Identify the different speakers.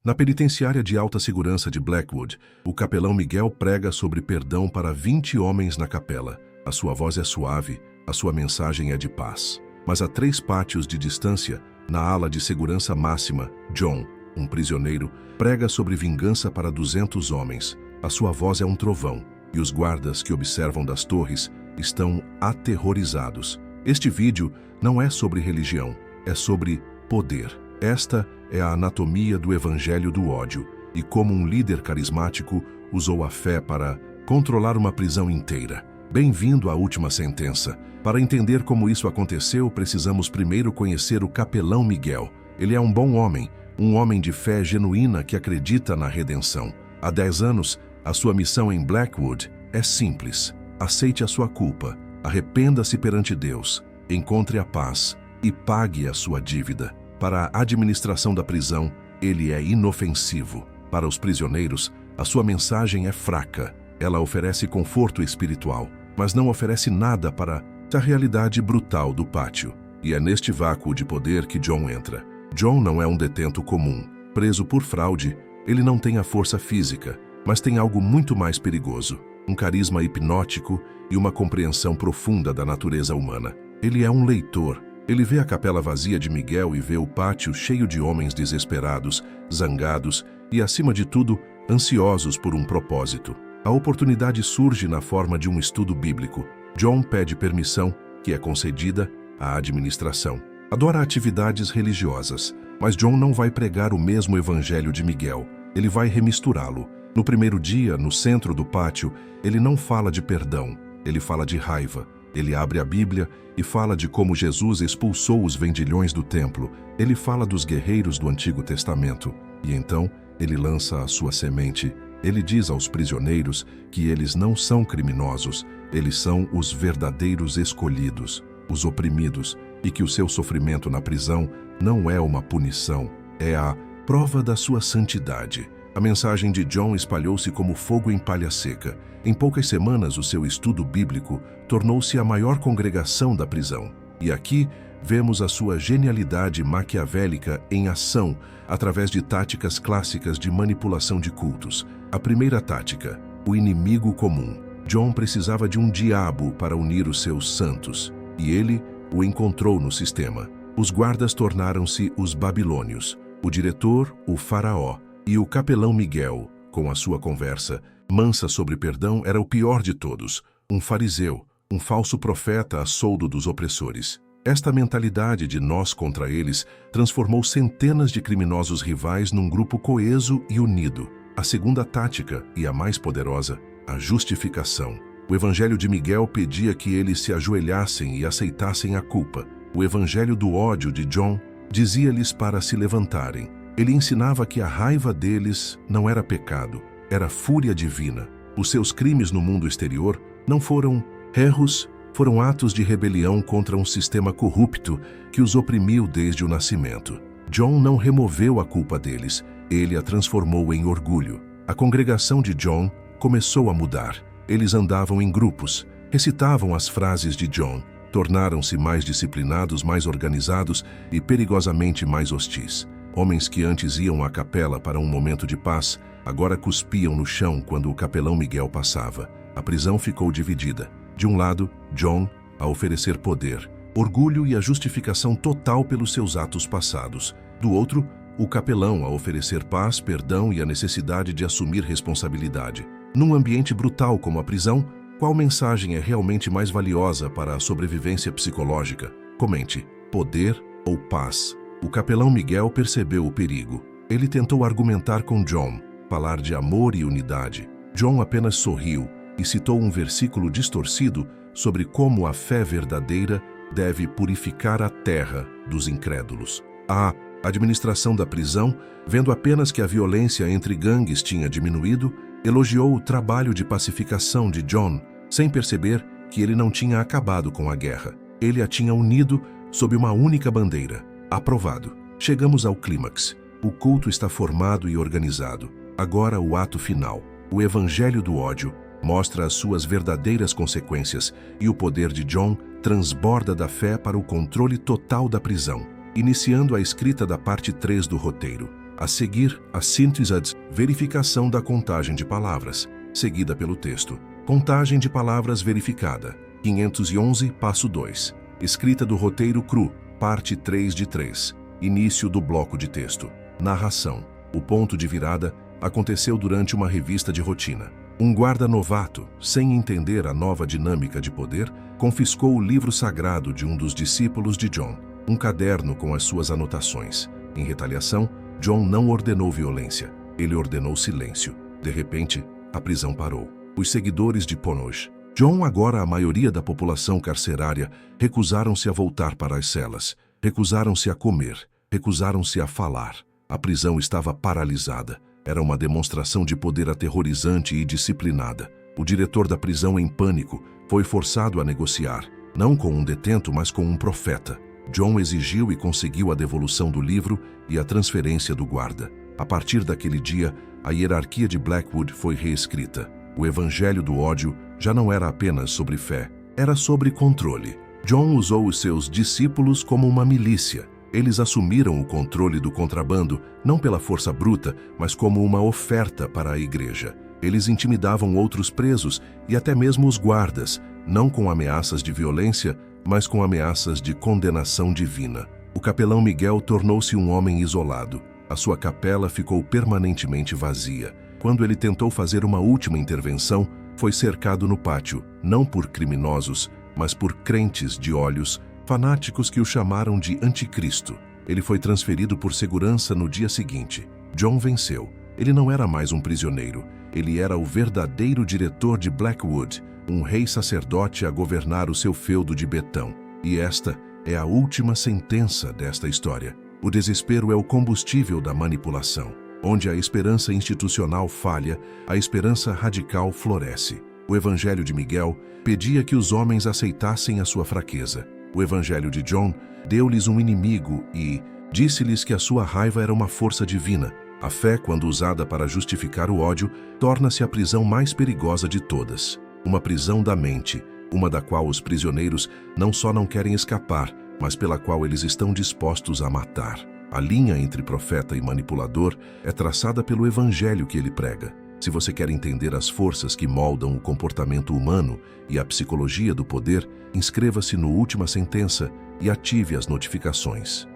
Speaker 1: Na penitenciária de alta segurança de Blackwood, o capelão Miguel prega sobre perdão para 20 homens na capela. A sua voz é suave, a sua mensagem é de paz. Mas a 3 pátios de distância, na ala de segurança máxima, John, um prisioneiro, prega sobre vingança para 200 homens. A sua voz é um trovão, e os guardas que observam das torres estão aterrorizados. Este vídeo não é sobre religião, é sobre poder. Esta é a anatomia do evangelho do ódio, e como um líder carismático usou a fé para controlar uma prisão inteira. Bem-vindo à última sentença. Para entender como isso aconteceu, precisamos primeiro conhecer o capelão Miguel. Ele é um bom homem, um homem de fé genuína que acredita na redenção. Há 10 anos, a sua missão em Blackwood é simples. Aceite a sua culpa, arrependa-se perante Deus, encontre a paz e pague a sua dívida. Para a administração da prisão, ele é inofensivo. Para os prisioneiros, a sua mensagem é fraca. Ela oferece conforto espiritual, mas não oferece nada para a realidade brutal do pátio. E é neste vácuo de poder que John entra. John não é um detento comum. Preso por fraude, ele não tem a força física, mas tem algo muito mais perigoso. Um carisma hipnótico e uma compreensão profunda da natureza humana. Ele é um leitor. Ele vê a capela vazia de Miguel e vê o pátio cheio de homens desesperados, zangados e, acima de tudo, ansiosos por um propósito. A oportunidade surge na forma de um estudo bíblico. John pede permissão, que é concedida à administração. Adora atividades religiosas, mas John não vai pregar o mesmo evangelho de Miguel. Ele vai remisturá-lo. No primeiro dia, no centro do pátio, ele não fala de perdão, ele fala de raiva. Ele abre a Bíblia e fala de como Jesus expulsou os vendilhões do templo. Ele fala dos guerreiros do Antigo Testamento. E então, ele lança a sua semente. Ele diz aos prisioneiros que eles não são criminosos, eles são os verdadeiros escolhidos, os oprimidos, e que o seu sofrimento na prisão não é uma punição, é a prova da sua santidade. A mensagem de John espalhou-se como fogo em palha seca. Em poucas semanas, o seu estudo bíblico tornou-se a maior congregação da prisão. E aqui vemos a sua genialidade maquiavélica em ação através de táticas clássicas de manipulação de cultos. A primeira tática, o inimigo comum. John precisava de um diabo para unir os seus santos, e ele o encontrou no sistema. Os guardas tornaram-se os babilônios, o diretor, o faraó, e o capelão Miguel, com a sua conversa mansa sobre perdão, era o pior de todos, um fariseu, um falso profeta a soldo dos opressores. Esta mentalidade de nós contra eles transformou centenas de criminosos rivais num grupo coeso e unido. A segunda tática, e a mais poderosa, a justificação. O evangelho de Miguel pedia que eles se ajoelhassem e aceitassem a culpa. O evangelho do ódio de John dizia-lhes para se levantarem. Ele ensinava que a raiva deles não era pecado, era fúria divina. Os seus crimes no mundo exterior não foram erros, foram atos de rebelião contra um sistema corrupto que os oprimiu desde o nascimento. John não removeu a culpa deles, ele a transformou em orgulho. A congregação de John começou a mudar. Eles andavam em grupos, recitavam as frases de John, tornaram-se mais disciplinados, mais organizados e perigosamente mais hostis. Homens que antes iam à capela para um momento de paz, agora cuspiam no chão quando o capelão Miguel passava. A prisão ficou dividida. De um lado, John, a oferecer poder, orgulho e a justificação total pelos seus atos passados. Do outro, o capelão a oferecer paz, perdão e a necessidade de assumir responsabilidade. Num ambiente brutal como a prisão, qual mensagem é realmente mais valiosa para a sobrevivência psicológica? Comente, poder ou paz? O capelão Miguel percebeu o perigo. Ele tentou argumentar com John, falar de amor e unidade. John apenas sorriu e citou um versículo distorcido sobre como a fé verdadeira deve purificar a terra dos incrédulos. A administração da prisão, vendo apenas que a violência entre gangues tinha diminuído, elogiou o trabalho de pacificação de John, sem perceber que ele não tinha acabado com a guerra. Ele a tinha unido sob uma única bandeira. Aprovado. Chegamos ao clímax. O culto está formado e organizado. Agora o ato final. O evangelho do ódio mostra as suas verdadeiras consequências e o poder de John transborda da fé para o controle total da prisão, iniciando a escrita da parte 3 do roteiro. A seguir, a Synthesized, verificação da contagem de palavras, seguida pelo texto. Contagem de palavras verificada. 511, passo 2. Escrita do roteiro cru, parte 3 de 3. Início do bloco de texto. Narração. O ponto de virada aconteceu durante uma revista de rotina. Um guarda novato, sem entender a nova dinâmica de poder, confiscou o livro sagrado de um dos discípulos de John, um caderno com as suas anotações. Em retaliação, John não ordenou violência, ele ordenou silêncio. De repente, a prisão parou. Os seguidores de Ponoj, John, agora a maioria da população carcerária, recusaram-se a voltar para as celas, recusaram-se a comer, recusaram-se a falar. A prisão estava paralisada. Era uma demonstração de poder aterrorizante e disciplinada. O diretor da prisão, em pânico, foi forçado a negociar, não com um detento, mas com um profeta. John exigiu e conseguiu a devolução do livro e a transferência do guarda. A partir daquele dia, a hierarquia de Blackwood foi reescrita. O evangelho do ódio já não era apenas sobre fé, era sobre controle. John usou os seus discípulos como uma milícia. Eles assumiram o controle do contrabando, não pela força bruta, mas como uma oferta para a igreja. Eles intimidavam outros presos e até mesmo os guardas, não com ameaças de violência, mas com ameaças de condenação divina. O capelão Miguel tornou-se um homem isolado. A sua capela ficou permanentemente vazia. Quando ele tentou fazer uma última intervenção, foi cercado no pátio, não por criminosos, mas por crentes de olhos, fanáticos que o chamaram de anticristo. Ele foi transferido por segurança no dia seguinte. John venceu. Ele não era mais um prisioneiro. Ele era o verdadeiro diretor de Blackwood, um rei sacerdote a governar o seu feudo de Betão. E esta é a última sentença desta história. O desespero é o combustível da manipulação. Onde a esperança institucional falha, a esperança radical floresce. O evangelho de Miguel pedia que os homens aceitassem a sua fraqueza. O evangelho de John deu-lhes um inimigo e disse-lhes que a sua raiva era uma força divina. A fé, quando usada para justificar o ódio, torna-se a prisão mais perigosa de todas. Uma prisão da mente, uma da qual os prisioneiros não só não querem escapar, mas pela qual eles estão dispostos a matar. A linha entre profeta e manipulador é traçada pelo evangelho que ele prega. Se você quer entender as forças que moldam o comportamento humano e a psicologia do poder, inscreva-se no Última Sentença e ative as notificações.